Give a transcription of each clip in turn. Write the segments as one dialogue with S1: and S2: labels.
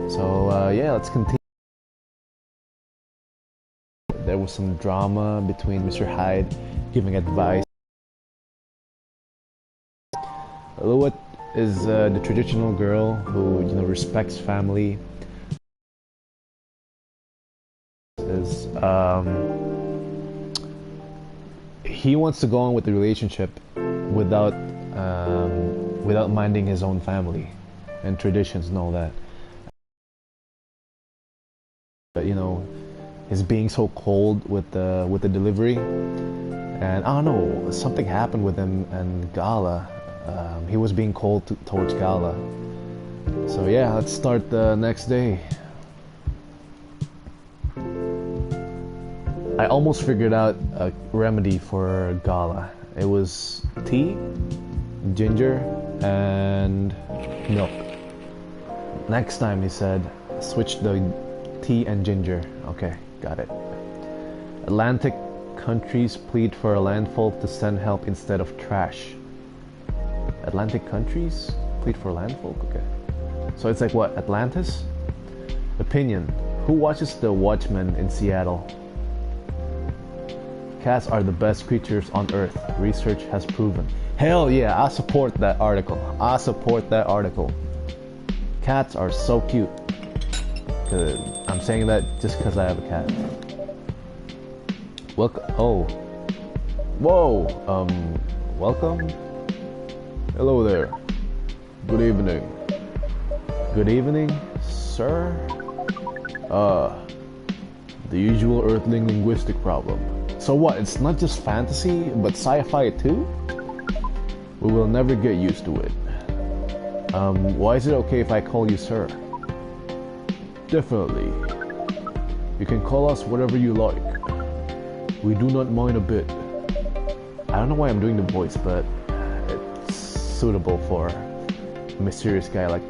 S1: So yeah, let's continue. There was some drama between Mr. Hyde giving advice. Luwat is the traditional girl who respects family. Is he wants to go on with the relationship without without minding his own family and traditions and all that. But he's being so cold with the delivery, and I don't know, something happened with him and Gala. He was being cold towards Gala. So yeah, let's start the next day. I almost figured out a remedy for Gala. It was tea, ginger, and milk. Next time he said, switch the tea and ginger. Okay, got it. Atlantic countries plead for a landfall to send help instead of trash. Atlantic countries plead for landfall? Okay. So it's like what, Atlantis? Opinion. Who watches The Watchmen in Seattle? Cats are the best creatures on Earth. Research has proven. Hell yeah, I support that article. I support that article. Cats are so cute. I'm saying that just because I have a cat. Welcome. Oh. Whoa. Welcome. Hello there. Good evening. Good evening, sir. The usual Earthling linguistic problem. So what? It's not just fantasy, but sci-fi too? We will never get used to it. Why is it okay if I call you sir? Definitely. You can call us whatever you like. We do not mind a bit. I don't know why I'm doing the voice, but it's suitable for a mysterious guy like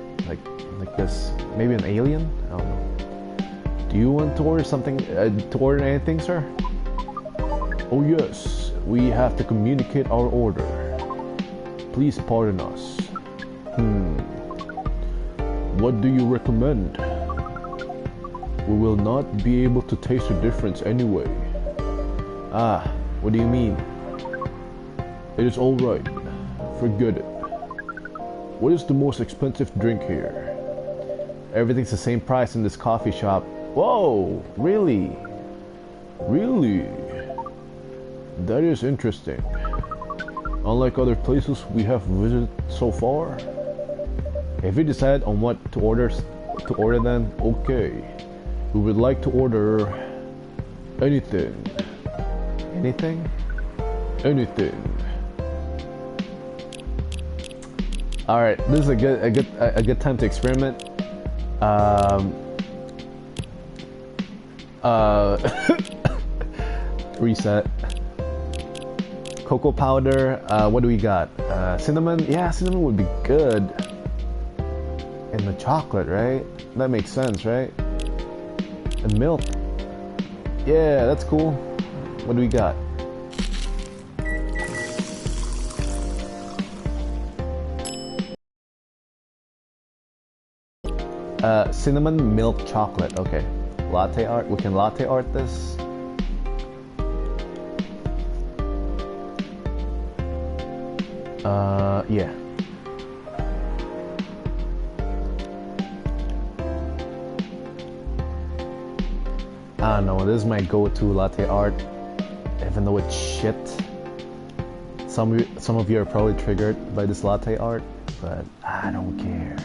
S1: this. Maybe an alien? I don't know. Do you want to order something? To order anything, sir? Oh yes, we have to communicate our order. Please pardon us. What do you recommend? We will not be able to taste the difference anyway. Ah, what do you mean? It is alright. Forget it. What is the most expensive drink here? Everything's the same price in this coffee shop. Whoa, really? Really? That is interesting. Unlike other places we have visited so far. If we decide on what to order then, okay. We would like to order anything. Anything? Anything. All right, this is a good time to experiment. Reset. Cocoa powder. What do we got? Cinnamon. Yeah, cinnamon would be good. In the chocolate, right? That makes sense, right? And milk. Yeah, that's cool. What do we got? Cinnamon milk chocolate. Okay. Latte art. We can latte art this. Yeah. I don't know, this is my go-to latte art, even though it's shit. Some of you are probably triggered by this latte art, but I don't care.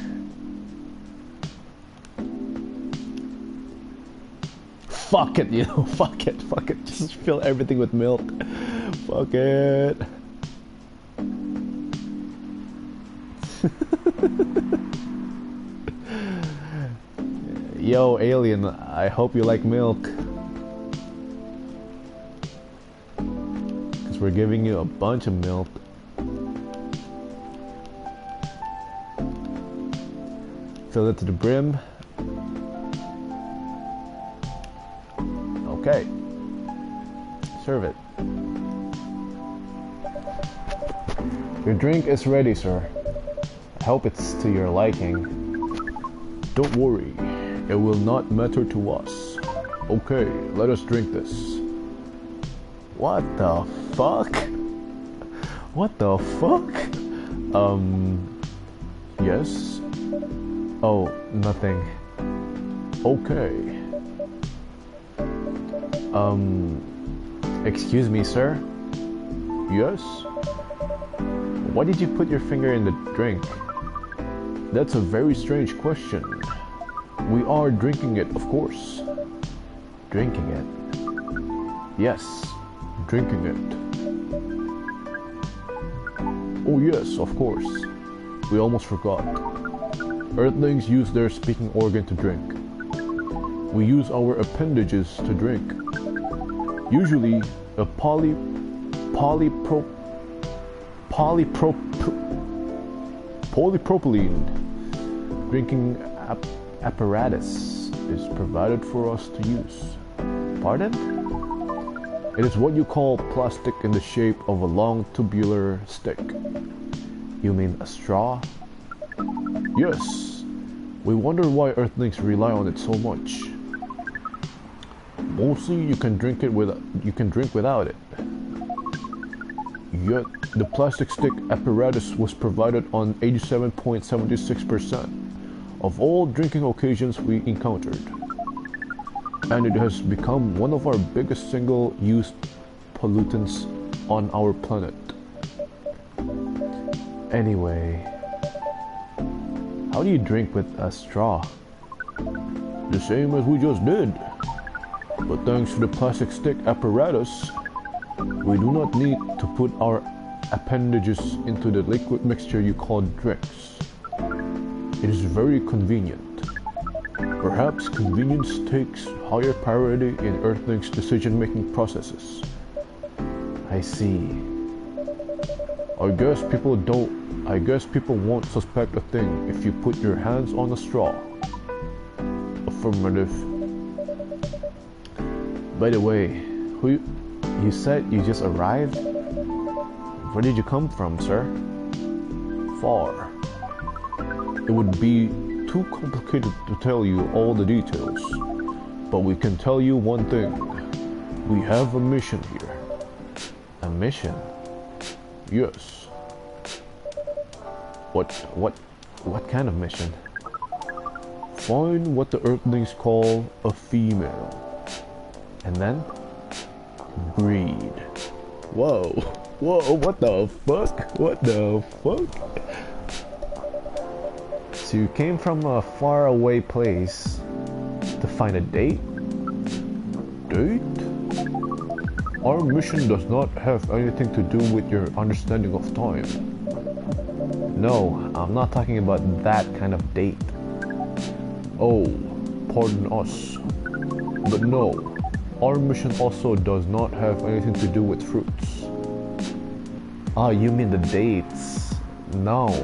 S1: Fuck it, fuck it, just fill everything with milk. Fuck it. Yo, alien, I hope you like milk. Because we're giving you a bunch of milk. Fill it to the brim. Okay. Serve it. Your drink is ready, sir. I hope it's to your liking. Don't worry. It will not matter to us. Okay, let us drink this. What the fuck? What the fuck? Yes? Oh, nothing. Okay. Excuse me, sir? Yes? Why did you put your finger in the drink? That's a very strange question. We are drinking it, of course. Drinking it? Yes, drinking it. Oh yes, of course. We almost forgot. Earthlings use their speaking organ to drink. We use our appendages to drink. Usually, a polypropylene drinking apparatus is provided for us to use. Pardon? It is what you call plastic in the shape of a long tubular stick. You mean a straw? Yes. We wonder why Earthlings rely on it so much. Mostly you can drink without it. Yet the plastic stick apparatus was provided on 87.76% of all drinking occasions we encountered. And it has become one of our biggest single-use pollutants on our planet. Anyway, how do you drink with a straw? The same as we just did. But thanks to the plastic stick apparatus, we do not need to put our appendages into the liquid mixture you call drinks. It is very convenient. Perhaps convenience takes higher priority in Earthlings' decision-making processes. I see. I guess people won't suspect a thing if you put your hands on a straw. Affirmative. By the way, you said you just arrived? Where did you come from, sir? Far. It would be too complicated to tell you all the details, but we can tell you one thing. We have a mission here. A mission? Yes. What kind of mission? Find what the Earthlings call a female. And then? Breed. Whoa. Whoa, what the fuck? What the fuck? So you came from a faraway place to find a date? Date? Our mission does not have anything to do with your understanding of time. No, I'm not talking about that kind of date. Oh, pardon us. But no, our mission also does not have anything to do with fruits. Ah, you mean the dates? No.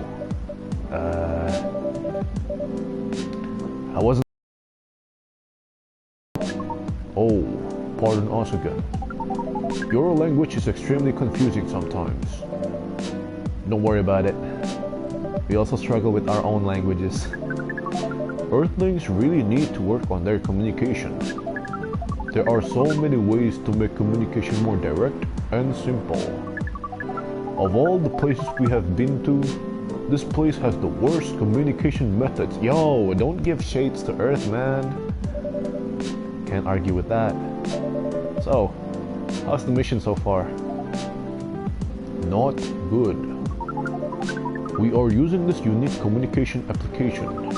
S1: I wasn't. Oh, pardon us again. Your language is extremely confusing sometimes. Don't worry about it. We also struggle with our own languages. Earthlings really need to work on their communication. There are so many ways to make communication more direct and simple. Of all the places we have been to, this place has the worst communication methods. Yo, don't give shades to Earth, man. Can't argue with that. So, how's the mission so far? Not good. We are using this unique communication application.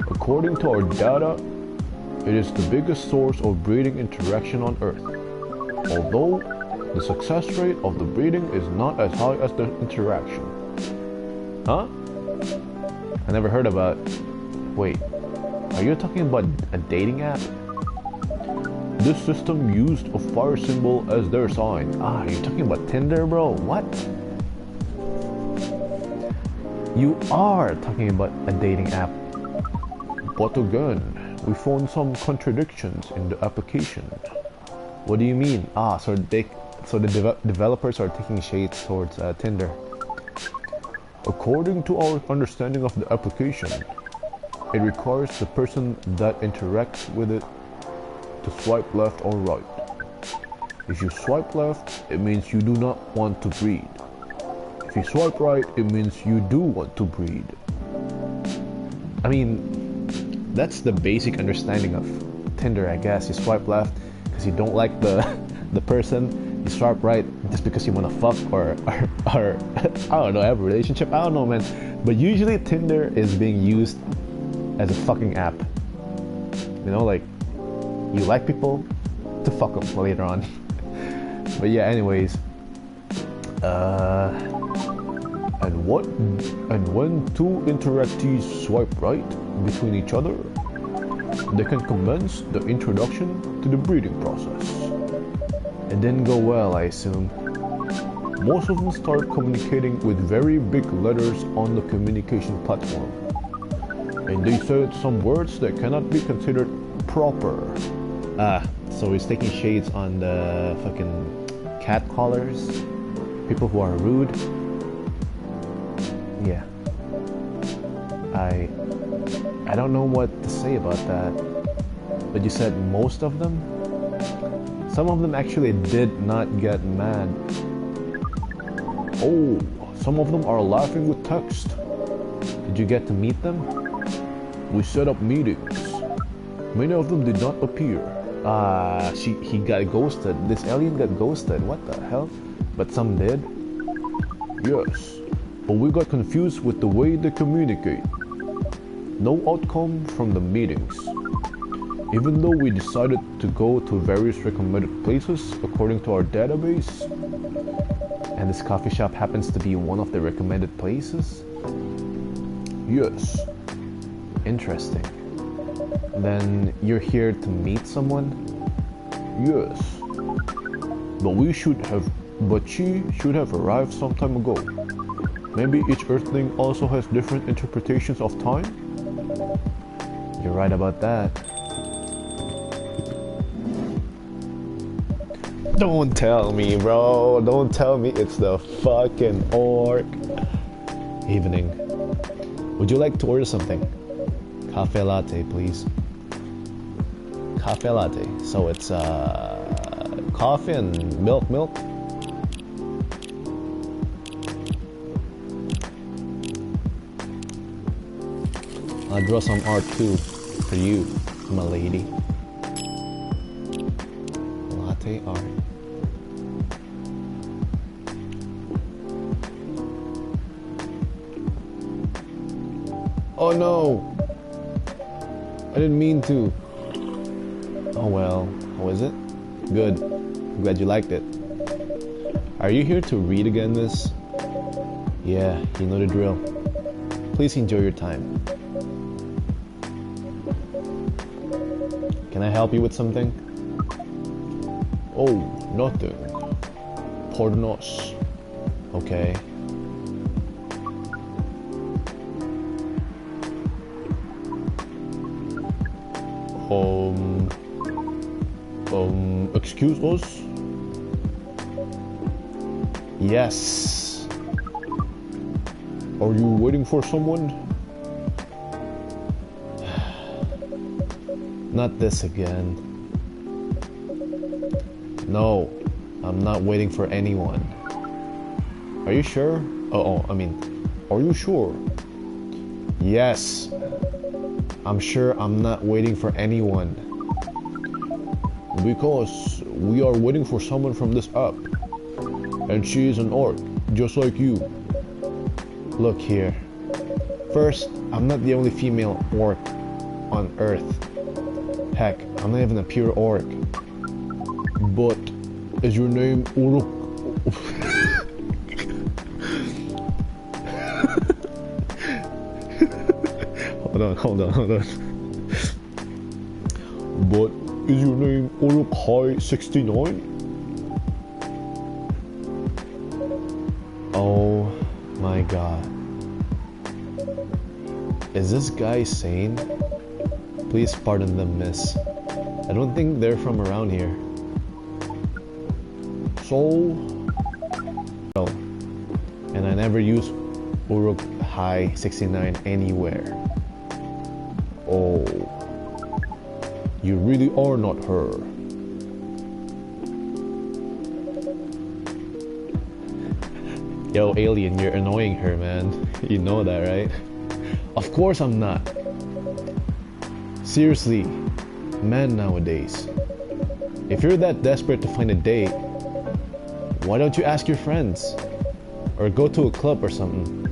S1: According to our data, it is the biggest source of breeding interaction on Earth. Although, the success rate of the breeding is not as high as the interaction. Huh? I never heard about... Wait, are you talking about a dating app? This system used a fire symbol as their sign. Ah, you're talking about Tinder, bro? What? You are talking about a dating app. But again, we found some contradictions in the application. What do you mean? Ah, so the developers are taking shades towards Tinder. According to our understanding of the application, It requires the person that interacts with it to swipe left or right. If you swipe left, it means you do not want to breed. If you swipe right, it means you do want to breed. I mean, that's the basic understanding of Tinder, I guess. You swipe left because you don't like the person. You swipe right just because you want to fuck or I don't know, have a relationship. I don't know, man. But usually Tinder is being used as a fucking app. You know, like you like people to fuck them later on. But yeah, anyways. And when two interactees swipe right between each other, they can commence the introduction to the breeding process. It didn't go well, I assume. Most of them start communicating with very big letters on the communication platform. And they said some words that cannot be considered proper. So he's taking shades on the fucking cat callers, people who are rude. Yeah. I don't know what to say about that. But you said most of them? Some of them actually did not get mad. Oh, some of them are laughing with text. Did you get to meet them? We set up meetings. Many of them did not appear. He got ghosted. This alien got ghosted. What the hell? But some did? Yes. But we got confused with the way they communicate. No outcome from the meetings. Even though we decided to go to various recommended places according to our database, and this coffee shop happens to be one of the recommended places? Yes. Interesting. Then you're here to meet someone? Yes. But she should have arrived some time ago. Maybe each Earthling also has different interpretations of time? You're right about that. Don't tell me, bro. Don't tell me it's the fucking orc. Evening. Would you like to order something? Cafe latte, please. Cafe latte. So it's coffee and milk. I'll draw some art too for you, my lady. Latte art. Oh no! I didn't mean to. Oh well, how is it? Good. Glad you liked it. Are you here to read again, miss? Yeah, you know the drill. Please enjoy your time. Can I help you with something? Oh, nothing. Pornos. Okay. Excuse us? Yes. Are you waiting for someone? Not this again. No, I'm not waiting for anyone. Are you sure? Are you sure? Yes. I'm sure I'm not waiting for anyone. Because we are waiting for someone from this app. And she is an orc, just like you. Look here. First, I'm not the only female orc on Earth. Heck, I'm not even a pure orc. But is your name Uruk? Hold on. But is your name Uruk High 69? Oh my god. Is this guy sane? Please pardon them, miss. I don't think they're from around here. So... No. And I never use Uruk High 69 anywhere. Oh, you really are not her. Yo, alien, you're annoying her, man. You know that, right? Of course I'm not. Seriously, man nowadays, if you're that desperate to find a date, why don't you ask your friends? Or go to a club or something?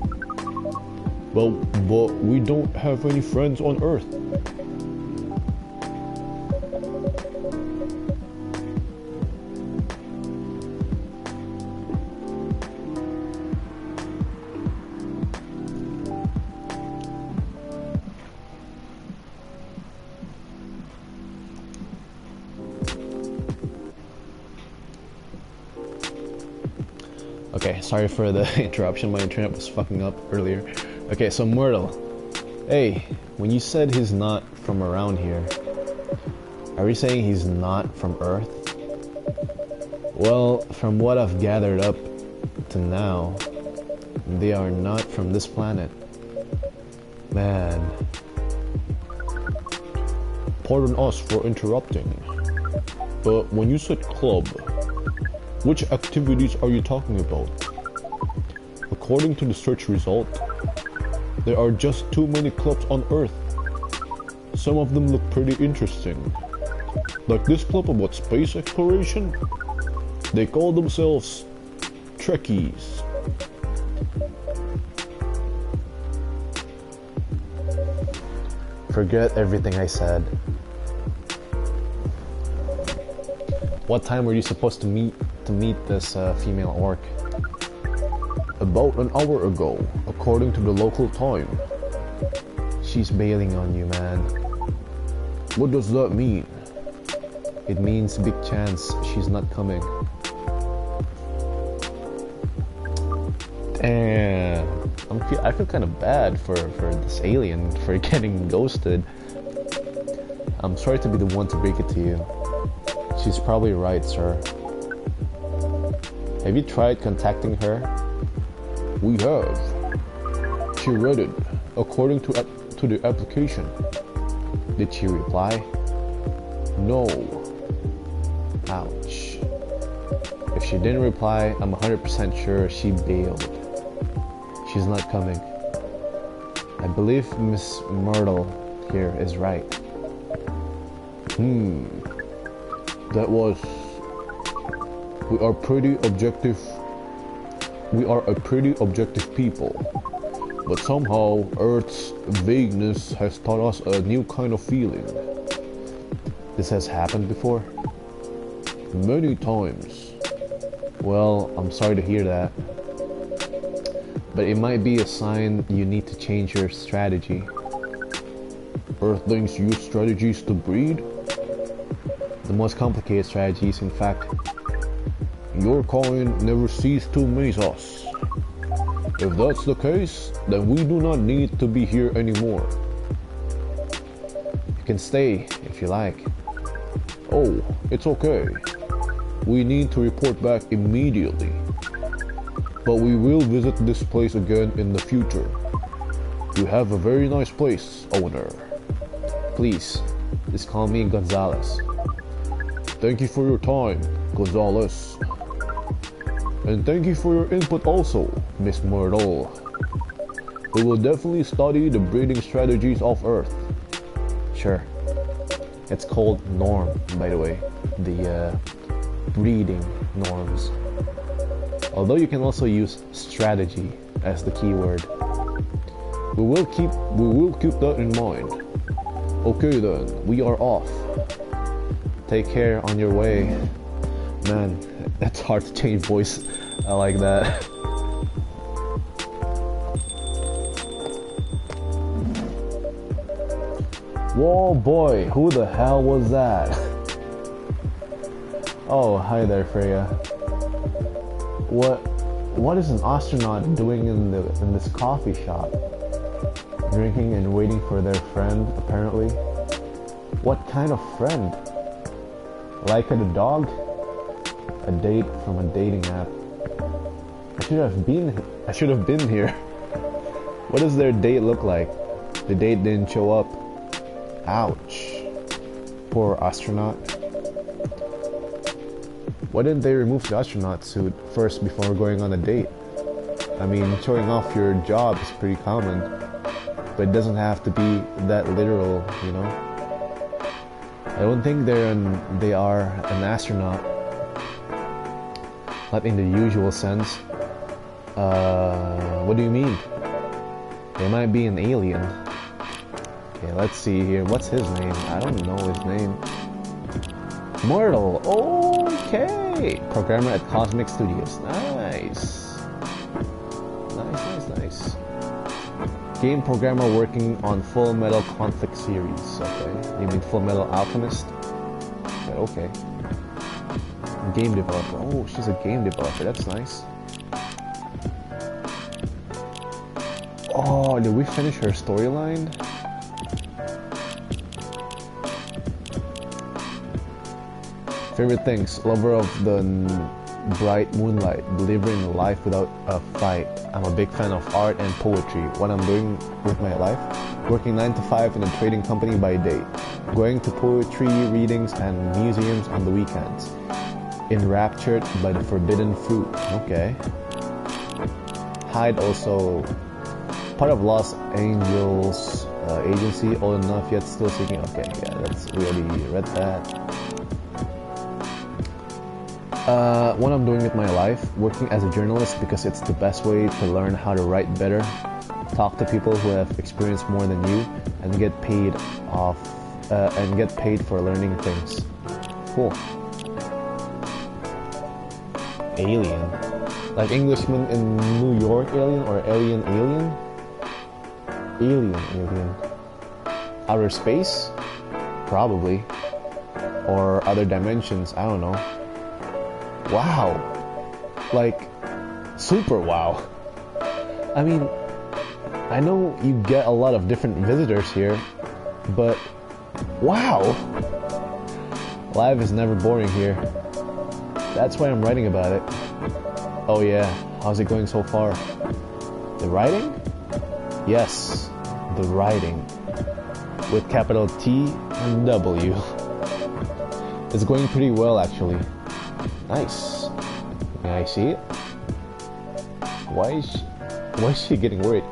S1: Well, but we don't have any friends on Earth. Okay, sorry for the interruption, my internet was fucking up earlier. Okay, so Myrtle. Hey, when you said he's not from around here, are you saying he's not from Earth? Well, from what I've gathered up to now, they are not from this planet. Man. Pardon us for interrupting, but when you said club, which activities are you talking about? According to the search result, there are just too many clubs on Earth. Some of them look pretty interesting. Like this club about space exploration? They call themselves Trekkies. Forget everything I said. What time were you supposed to meet this female orc? About an hour ago, according to the local time. She's bailing on you, man. What does that mean? It means big chance she's not coming. Damn. I feel kind of bad for this alien for getting ghosted. I'm sorry to be the one to break it to you. She's probably right, sir. Have you tried contacting her? We have. She read it according to the application. Did she reply? No. Ouch. If she didn't reply, I'm 100% sure she bailed. She's not coming. I believe Miss Myrtle here is right. That was... We are a pretty objective people, but somehow Earth's vagueness has taught us a new kind of feeling. This has happened before? Many times. Well, I'm sorry to hear that. But it might be a sign you need to change your strategy. Earthlings use strategies to breed? The most complicated strategies, in fact. Your kind never cease to amaze us. If that's the case, then we do not need to be here anymore. You can stay if you like. Oh, it's okay. We need to report back immediately. But we will visit this place again in the future. You have a very nice place, owner. Please, just call me Gonzalez. Thank you for your time, Gonzalez. And thank you for your input also, Miss Myrtle. We will definitely study the breeding strategies of Earth. Sure. It's called norm, by the way. The breeding norms. Although you can also use strategy as the keyword. We will keep that in mind. Okay then, we are off. Take care on your way. Man, that's hard to change voice. I like that. Whoa boy, who the hell was that? Oh, hi there, Freya. What is an astronaut doing in this coffee shop? Drinking and waiting for their friend, apparently. What kind of friend? Like the dog? A date from a dating app. I should have been here. What does their date look like? The date didn't show up. Ouch. Poor astronaut. Why didn't they remove the astronaut suit first before going on a date? I mean, showing off your job is pretty common, but it doesn't have to be that literal, you know? I don't think they are an astronaut. Not in the usual sense. What do you mean? They might be an alien. Okay, let's see here. What's his name? I don't know his name. Mortal. Okay. Programmer at Cosmic Studios. Nice. Nice. Game programmer working on Full Metal Conflict series. Okay. You mean Full Metal Alchemist? Okay. Game developer. Oh, she's a game developer. That's nice. Oh, did we finish her storyline? Favorite things: lover of the bright moonlight, believer in life without a fight. I'm a big fan of art and poetry. What I'm doing with my life: working 9 to 5 in a trading company by day, going to poetry readings and museums on the weekends. Enraptured by the forbidden fruit. Okay. Hyde also part of Los Angeles agency, old enough yet still seeking. Okay, yeah, we already read that. What I'm doing with my life: working as a journalist because it's the best way to learn how to write better, talk to people who have experienced more than you, and get paid for learning things. Cool. Alien, like Englishman in New York alien, or alien? Alien. Outer space? Probably. Or other dimensions, I don't know. Wow. Like, super wow. I mean, I know you get a lot of different visitors here, but wow. Life is never boring here. That's why I'm writing about it. Oh yeah, how's it going so far? The writing? Yes, the writing. With capital T and W. It's going pretty well, actually. Nice. May I see it? Why is she getting worried?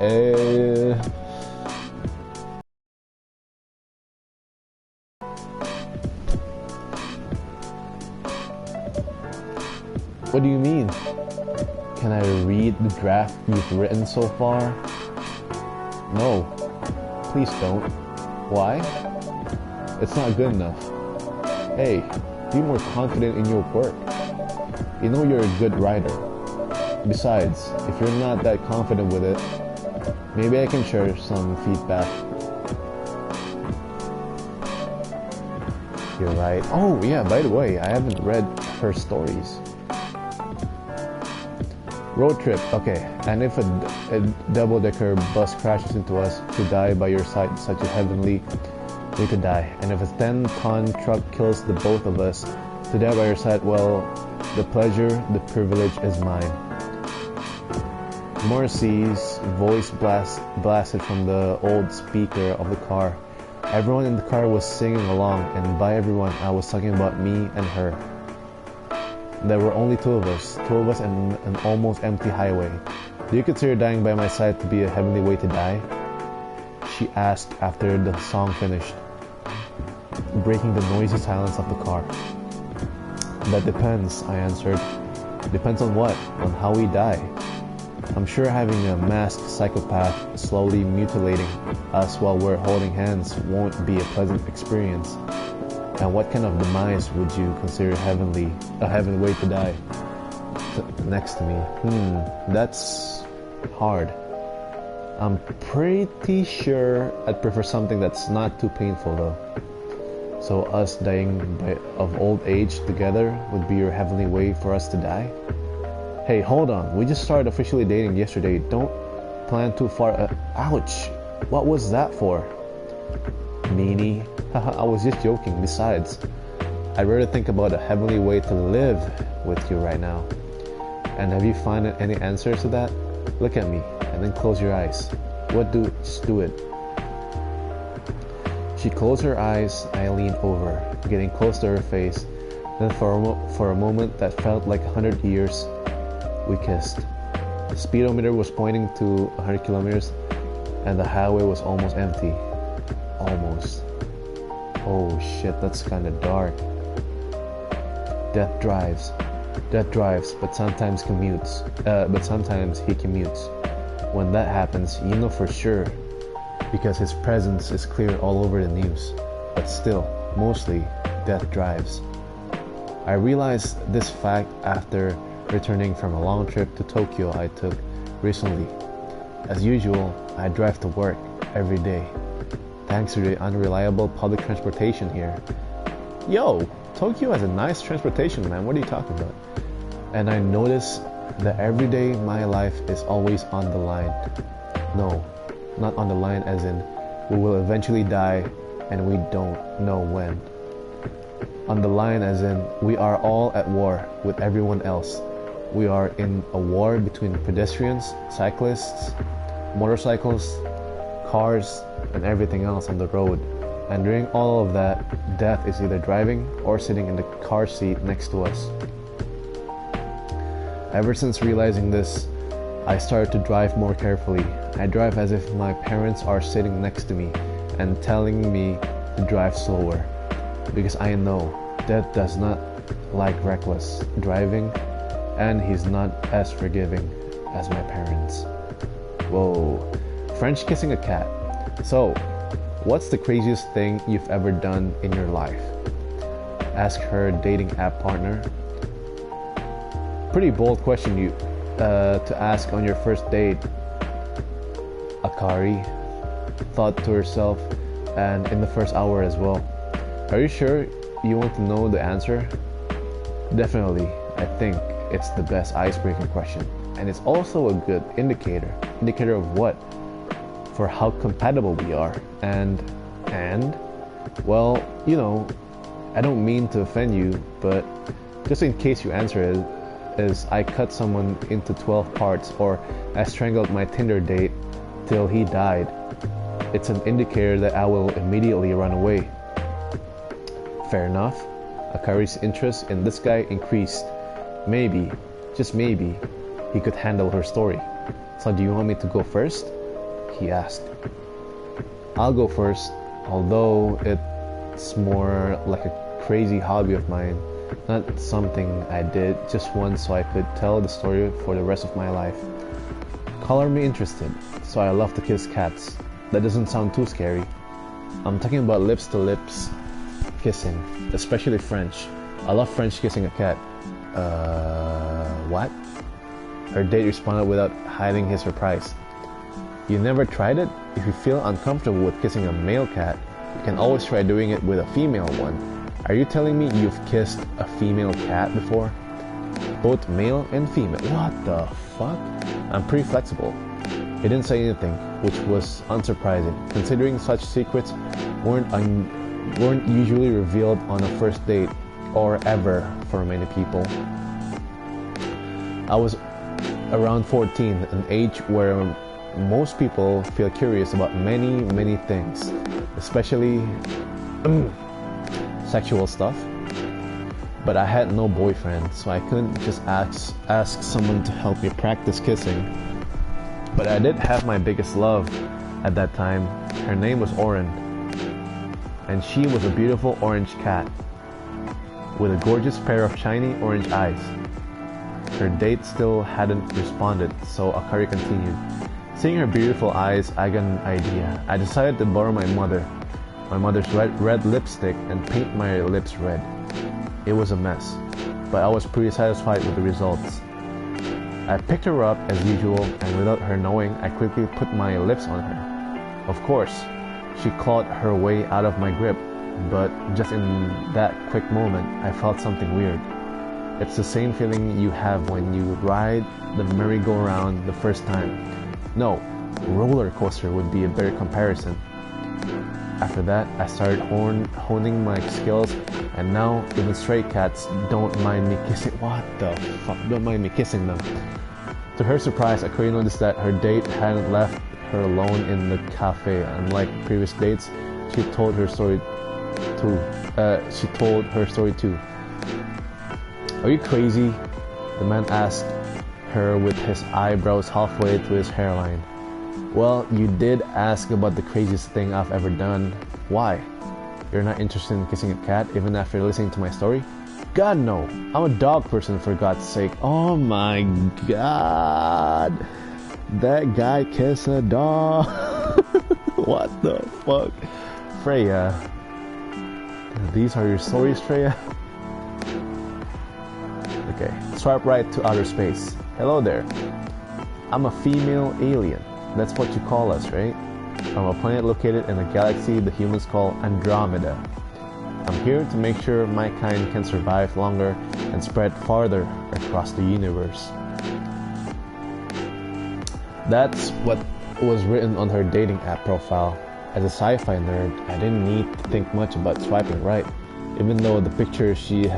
S1: What do you mean? Can I read the draft you've written so far? No. Please don't. Why? It's not good enough. Hey, be more confident in your work. You know you're a good writer. Besides, if you're not that confident with it, maybe I can share some feedback. You're right. Oh yeah, by the way, I haven't read her stories. Road trip, okay. And if a double-decker bus crashes into us, to die by your side is such a heavenly way to die. And if a 10-ton truck kills the both of us, to die by your side, well, the pleasure, the privilege is mine. Morrissey's voice blasted from the old speaker of the car. Everyone in the car was singing along, and by everyone, I was talking about me and her. There were only two of us and an almost empty highway. Do you consider dying by my side to be a heavenly way to die? She asked after the song finished, breaking the noisy silence of the car. That depends, I answered. Depends on what? On how we die. I'm sure having a masked psychopath slowly mutilating us while we're holding hands won't be a pleasant experience. And what kind of demise would you consider a heavenly way to die? Next to me. That's hard. I'm pretty sure I'd prefer something that's not too painful though. So us dying of old age together would be your heavenly way for us to die? Hey, hold on. We just started officially dating yesterday. Don't plan too far. Ouch. What was that for? Meanie. I was just joking. Besides, I'd rather think about a heavenly way to live with you right now. And have you found any answers to that? Look at me and then close your eyes. Just do it. She closed her eyes. I leaned over, getting close to her face. Then for a moment that felt like 100 years, we kissed. The speedometer was pointing to 100 kilometers, and the highway was almost empty. Almost. Oh shit, that's kinda dark. Death drives, but sometimes commutes. But sometimes he commutes. When that happens, you know for sure, because his presence is clear all over the news. But still, mostly, death drives. I realized this fact after returning from a long trip to Tokyo I took recently. As usual, I drive to work every day, thanks to the unreliable public transportation here. Yo, Tokyo has a nice transportation, man. What are you talking about? And I notice that every day my life is always on the line. No, not on the line as in we will eventually die and we don't know when. On the line as in we are all at war with everyone else. We are in a war between pedestrians, cyclists, motorcycles, cars, and everything else on the road. And during all of that, death is either driving or sitting in the car seat next to us. Ever since realizing this, I started to drive more carefully. I drive as if my parents are sitting next to me and telling me to drive slower. Because I know death does not like reckless driving, and he's not as forgiving as my parents. Whoa, French kissing a cat. So, what's the craziest thing you've ever done in your life? Ask her dating app partner. Pretty bold question to ask on your first date. Akari thought to herself, and in the first hour as well. Are you sure you want to know the answer? Definitely, I think it's the best icebreaker question. And it's also a good indicator. Indicator of what? For how compatible we are. And, well, you know, I don't mean to offend you, but just in case you answer it, is I cut someone into 12 parts, or I strangled my Tinder date till he died. It's an indicator that I will immediately run away. Fair enough. Akari's interest in this guy increased. Maybe, just maybe, he could handle her story. So do you want me to go first? He asked. I'll go first, although it's more like a crazy hobby of mine, not something I did just once so I could tell the story for the rest of my life. Color me interested, so I love to kiss cats. That doesn't sound too scary. I'm talking about lips to lips kissing, especially French. I love French kissing a cat. What? Her date responded without hiding his surprise. You never tried it? If you feel uncomfortable with kissing a male cat, you can always try doing it with a female one. Are you telling me you've kissed a female cat before? Both male and female. What the fuck? I'm pretty flexible. He didn't say anything, which was unsurprising, considering such secrets weren't usually revealed on a first date, or ever for many people. I was around 14, an age where most people feel curious about many things, especially sexual stuff. But I had no boyfriend, so I couldn't just ask someone to help me practice kissing. But I did have my biggest love at that time. Her name was Oren, and she was a beautiful orange cat with a gorgeous pair of shiny orange eyes. Her date still hadn't responded, so Akari continued. Seeing her beautiful eyes, I got an idea. I decided to borrow my mother's red lipstick and paint my lips red. It was a mess, but I was pretty satisfied with the results. I picked her up as usual, and without her knowing, I quickly put my lips on her. Of course, she clawed her way out of my grip, but just in that quick moment, I felt something weird. It's the same feeling you have when you ride the merry-go-round the first time. No, roller coaster would be a better comparison. After that, I started honing my skills, and now even stray cats don't mind me kissing. What the fuck? Don't mind me kissing them. To her surprise, Akari noticed that her date hadn't left her alone in the cafe. Unlike previous dates, She told her story too. Are you crazy? The man asked her with his eyebrows halfway to his hairline. Well, you did ask about the craziest thing I've ever done. Why? You're not interested in kissing a cat even after listening to my story? God no! I'm a dog person, for God's sake. Oh my God! That guy kissed a dog! What the fuck? Freya. These are your stories, Freya? Okay, swipe right to outer space. Hello there. I'm a female alien. That's what you call us, right? From a planet located in a galaxy the humans call Andromeda. I'm here to make sure my kind can survive longer and spread farther across the universe. That's what was written on her dating app profile. As a sci-fi nerd, I didn't need to think much about swiping right, even though the pictures she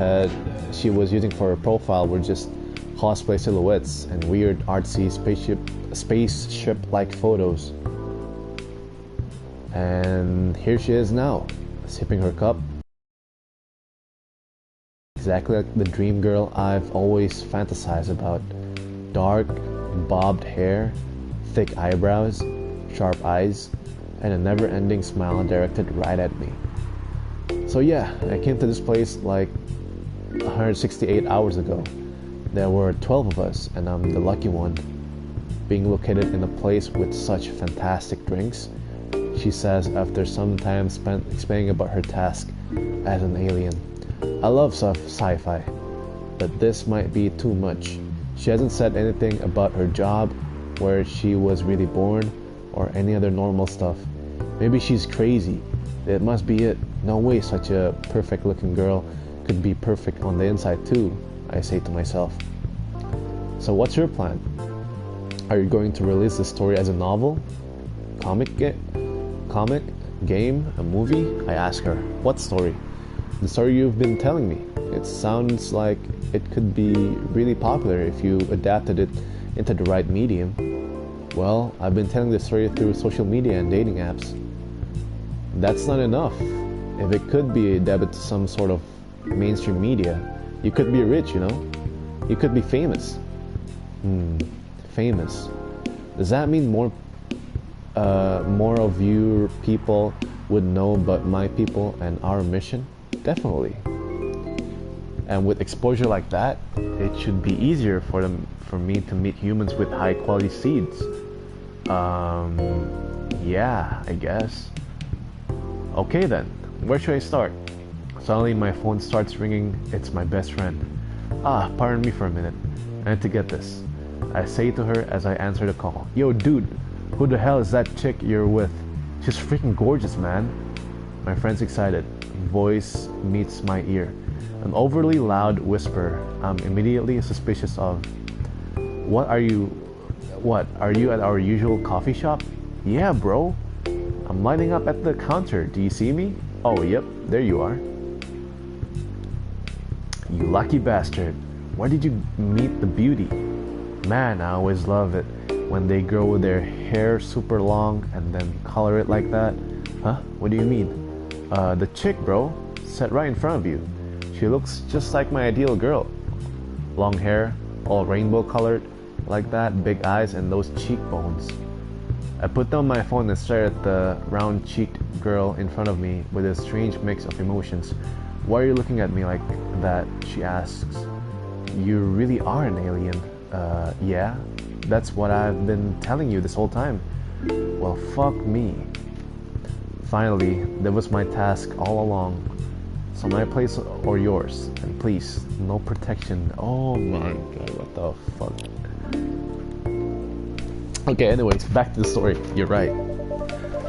S1: was using for her profile were just cosplay silhouettes and weird artsy spaceship-like photos. And here she is now, sipping her cup. Exactly like the dream girl I've always fantasized about. Dark, bobbed hair, thick eyebrows, sharp eyes, and a never-ending smile directed right at me. So yeah, I came to this place like 168 hours ago. There were 12 of us, and I'm the lucky one. Being located in a place with such fantastic drinks, she says after some time spent explaining about her task as an alien. I love sci-fi, but this might be too much. She hasn't said anything about her job, where she was really born, or any other normal stuff. Maybe she's crazy. It must be it. No way such a perfect looking girl could be perfect on the inside too, I say to myself. So what's your plan? Are you going to release the story as a novel? Comic? Game? A movie? I ask her. What story? The story you've been telling me. It sounds like it could be really popular if you adapted it into the right medium. Well, I've been telling the story through social media and dating apps. That's not enough. If it could be adapted to some sort of mainstream media, you could be rich, you know? You could be famous. Famous. Does that mean more of you people would know about my people and our mission? Definitely. And with exposure like that, it should be easier for me to meet humans with high quality seeds. Yeah, I guess. Okay then, where should I start? Suddenly my phone starts ringing. It's my best friend. Pardon me for a minute. I need to get this. I say to her as I answer the call. Yo dude, who the hell is that chick you're with? She's freaking gorgeous, man. My friend's excited. Voice meets my ear. An overly loud whisper I'm immediately suspicious of. What, are you at our usual coffee shop? Yeah, bro. I'm lining up at the counter. Do you see me? Oh, yep, there you are. You lucky bastard. Where did you meet the beauty? Man, I always love it when they grow their hair super long and then color it like that. Huh? What do you mean? The chick, bro. Sat right in front of you. She looks just like my ideal girl. Long hair, all rainbow colored, like that, big eyes and those cheekbones. I put down my phone and stare at the round-cheeked girl in front of me with a strange mix of emotions. Why are you looking at me like that? She asks. You really are an alien. Yeah? That's what I've been telling you this whole time. Well, fuck me. Finally, that was my task all along. So my place or yours? And please, no protection. Oh my god, what the fuck? Okay, anyways, back to the story. You're right.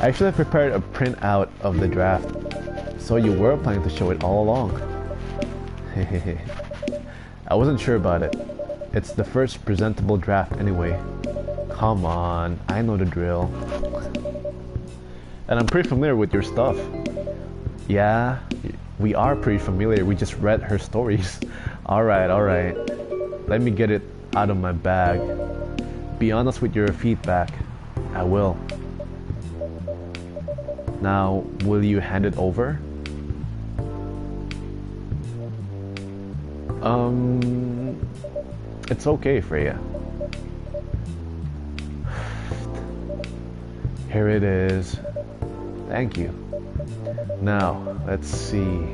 S1: I actually prepared a printout of the draft. So you were planning to show it all along. I wasn't sure about it. It's the first presentable draft anyway. Come on, I know the drill. And I'm pretty familiar with your stuff. Yeah, we are pretty familiar. We just read her stories. Alright. Let me get it out of my bag. Be honest with your feedback. I will. Now, will you hand it over? It's okay, Freya. Here it is. Thank you. Now, let's see.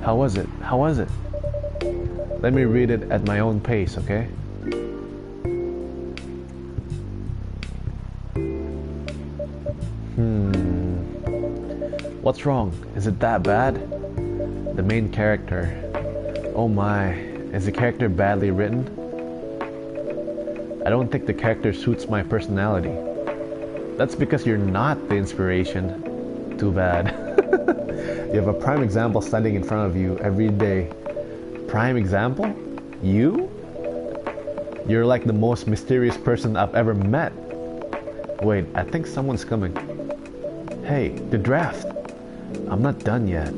S1: How was it? How was it? Let me read it at my own pace, okay? What's wrong? Is it that bad? The main character. Oh my, is the character badly written? I don't think the character suits my personality. That's because you're not the inspiration. Too bad. You have a prime example standing in front of you every day. Prime example? You? You're like the most mysterious person I've ever met. Wait, I think someone's coming. Hey, the draft. I'm not done yet.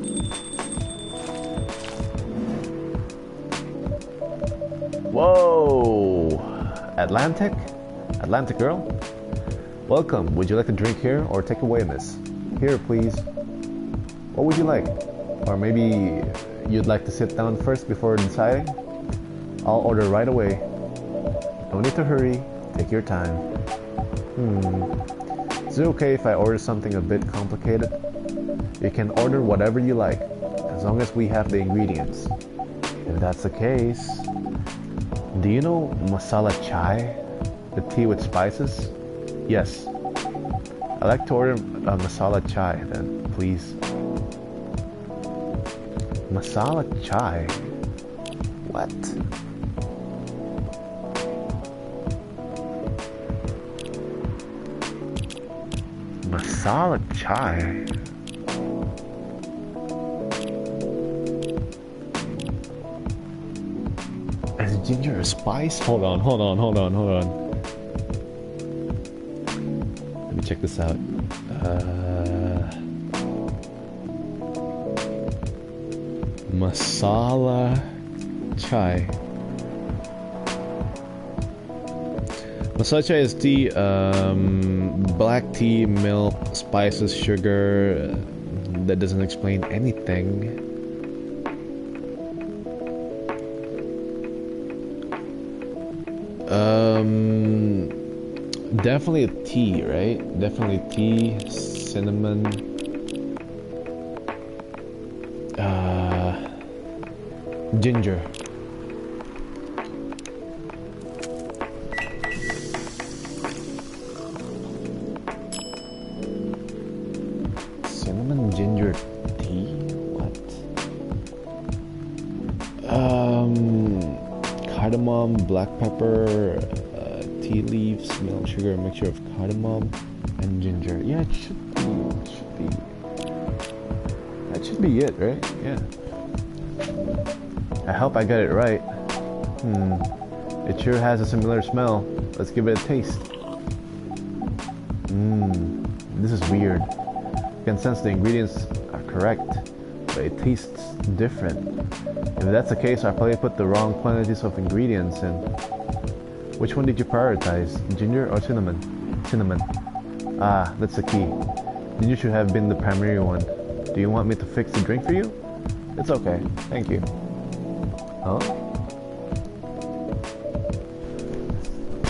S1: Whoa! Atlantic? Atlantic girl? Welcome. Would you like a drink here or take away, miss? Here, please. What would you like? Or maybe you'd like to sit down first before deciding? I'll order right away. No need to hurry. Take your time. Is it okay if I order something a bit complicated? You can order whatever you like, as long as we have the ingredients. If that's the case... Do you know masala chai? The tea with spices? Yes. I'd like to order a masala chai then, please. Masala chai? What? Masala chai? Is ginger a spice? Hold on. Let me check this out. Masala chai. Masala chai is tea, black tea, milk, spices, sugar. That doesn't explain anything. Definitely a tea, right? Definitely tea, cinnamon. Ginger. Cinnamon ginger tea? What? Cardamom, black pepper, tea leaves, milk, sugar, a mixture of cardamom and ginger. Yeah, it should be. That should be it, right? Yeah. I hope I got it right. It sure has a similar smell. Let's give it a taste. This is weird. You can sense the ingredients are correct, but it tastes different. If that's the case, I probably put the wrong quantities of ingredients in. Which one did you prioritize? Ginger or cinnamon? Cinnamon. Ah, that's the key. Ginger should have been the primary one. Do you want me to fix the drink for you? It's okay. Thank you. Huh?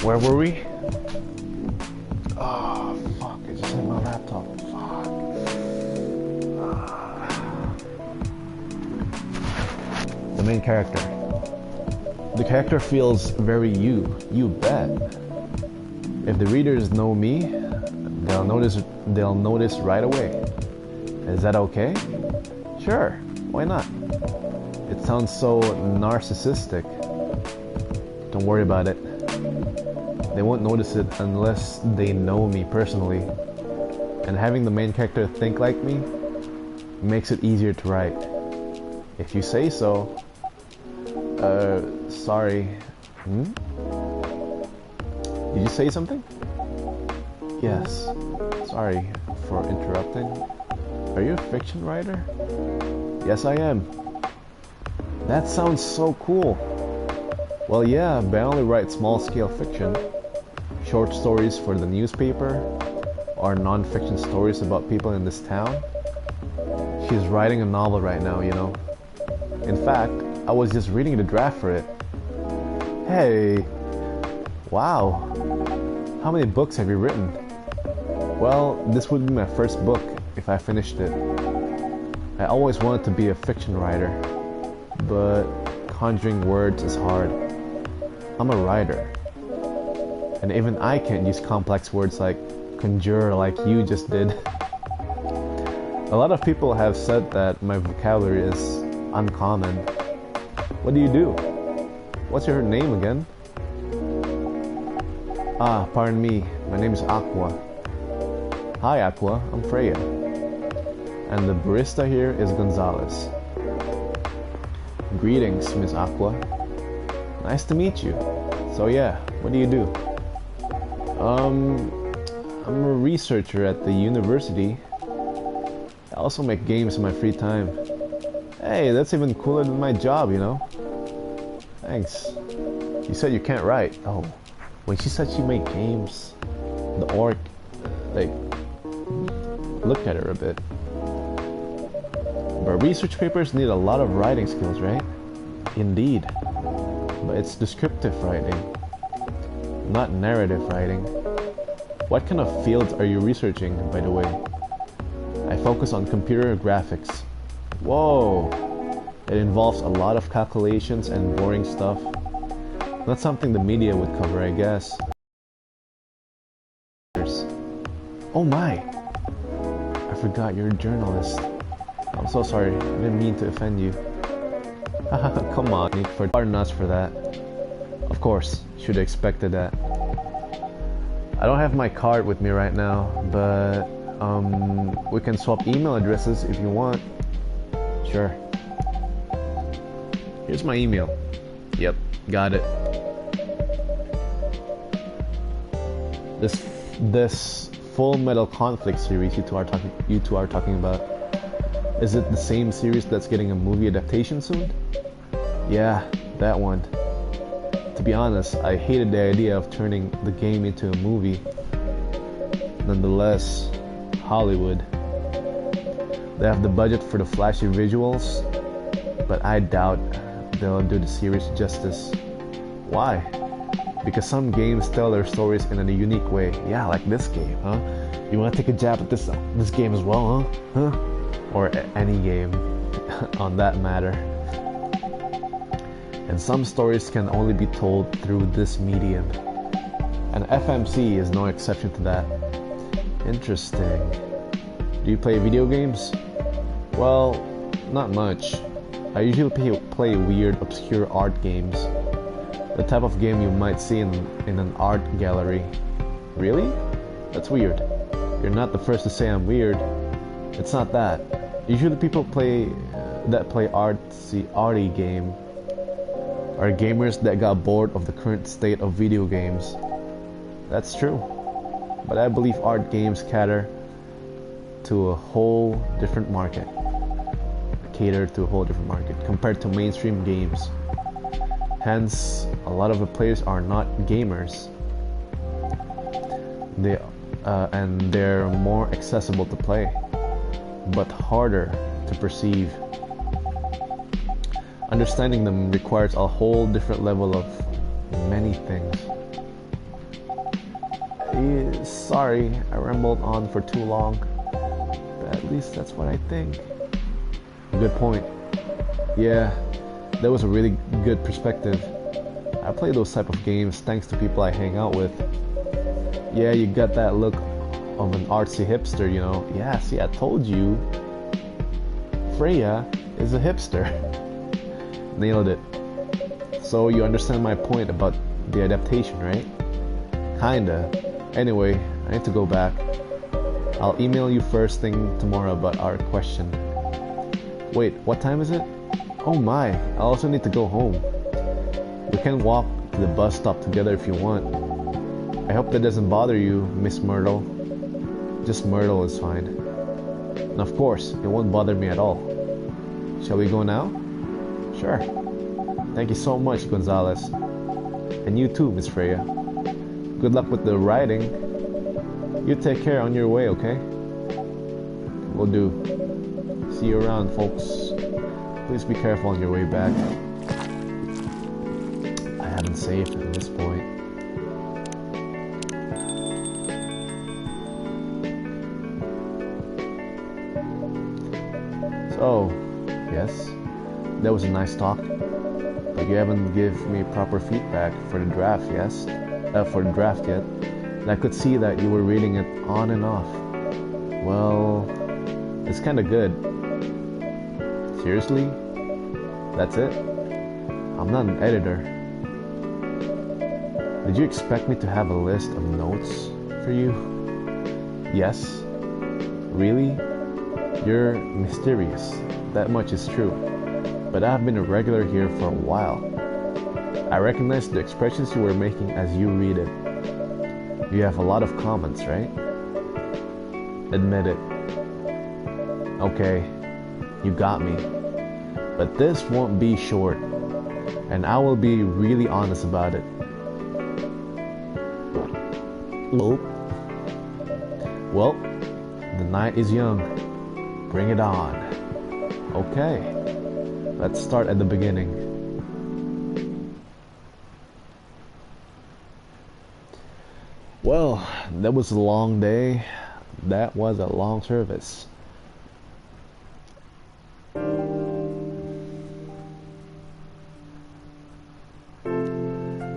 S1: Where were we? Oh, fuck. I just hit my laptop. Fuck. The main character. The character feels very you. You bet. If the readers know me, they'll notice right away. Is that okay? Sure. Why not? It sounds so narcissistic. Don't worry about it. They won't notice it unless they know me personally. And having the main character think like me makes it easier to write. If you say so. Sorry. Did you say something? Yes. Sorry for interrupting. Are you a fiction writer? Yes, I am. That sounds so cool. Well, yeah, but I only write small-scale fiction. short stories for the newspaper or non-fiction stories about people in this town. She's writing a novel right now, you know. In fact, I was just reading the draft for it. Hey, wow. How many books have you written? Well, this would be my first book if I finished it. I always wanted to be a fiction writer, but conjuring words is hard. I'm a writer, and even I can't use complex words like conjure like you just did. A lot of people have said that my vocabulary is uncommon. What do you do? What's your name again? Ah, pardon me, my name is Aqua. Hi Aqua, I'm Freya. And the barista here is Gonzalez. Greetings, Miss Aqua. Nice to meet you. So yeah, what do you do? I'm a researcher at the university. I also make games in my free time. Hey, that's even cooler than my job, you know? Thanks. You said you can't write. Oh, when she said she made games, the orc, like, looked at her a bit. But research papers need a lot of writing skills, right? Indeed. But it's descriptive writing, not narrative writing. What kind of fields are you researching, by the way? I focus on computer graphics. Whoa! It involves a lot of calculations and boring stuff. Not something the media would cover, I guess. Oh my! I forgot you're a journalist. I'm so sorry, I didn't mean to offend you. Come on, Nick, for nuts for that. Of course, should have expected that. I don't have my card with me right now, but we can swap email addresses if you want. Sure. Here's my email. Yep, got it. This Full Metal Conflict series you two are talking about. Is it the same series that's getting a movie adaptation soon? Yeah, that one. To be honest, I hated the idea of turning the game into a movie. Nonetheless, Hollywood. They have the budget for the flashy visuals, but I doubt they'll do the series justice. Why? Because some games tell their stories in a unique way. Yeah, like this game, huh? You wanna take a jab at this game as well, huh? Or any game, on that matter. And some stories can only be told through this medium. And FMC is no exception to that. Interesting. Do you play video games? Well, not much. I usually play weird, obscure art games. The type of game you might see in an art gallery. Really? That's weird. You're not the first to say I'm weird. It's not that. Usually people that play arty game are gamers that got bored of the current state of video games. That's true. But I believe art games cater to a whole different market. Compared to mainstream games. Hence, a lot of the players are not gamers. And they're more accessible to play, but harder to perceive. Understanding them requires a whole different level of many things. Sorry, I rambled on for too long, but at least that's what I think. Good point. Yeah, that was a really good perspective. I play those type of games thanks to people I hang out with. Yeah, you got that look of an artsy hipster, you know. Yeah, see, I told you. Freya is a hipster. Nailed it. So you understand my point about the adaptation, right? Kinda. Anyway, I need to go back. I'll email you first thing tomorrow about our question. Wait, what time is it? Oh my, I also need to go home. We can walk to the bus stop together if you want. I hope that doesn't bother you, Miss Myrtle. Just Myrtle is fine. And of course, it won't bother me at all. Shall we go now? Sure. Thank you so much, Gonzalez. And you too, Miss Freya. good luck with the riding. You take care on your way, okay? Will do. See you around, folks. Please be careful on your way back. I haven't saved at this point. So, yes, that was a nice talk, but you haven't given me proper feedback for the draft, yes? For the draft yet. And I could see that you were reading it on and off. Well, it's kinda good. Seriously? That's it? I'm not an editor. Did you expect me to have a list of notes for you? Yes? Really? You're mysterious. That much is true. But I've been a regular here for a while. I recognize the expressions you were making as you read it. You have a lot of comments, right? Admit it. Okay, you got me. But this won't be short, and I will be really honest about it. Well, the night is young. Bring it on. Okay, let's start at the beginning. Well, that was a long day. That was a long service.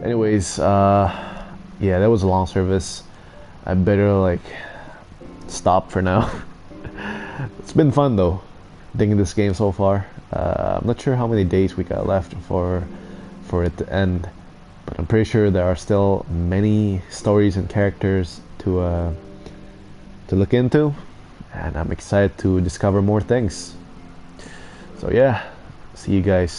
S1: Anyways, yeah, that was a long service. I better like stop for now. It's been fun though, thinking this game so far. I'm not sure how many days we got left for it to end, but I'm pretty sure there are still many stories and characters to look into, and I'm excited to discover more things. So yeah, see you guys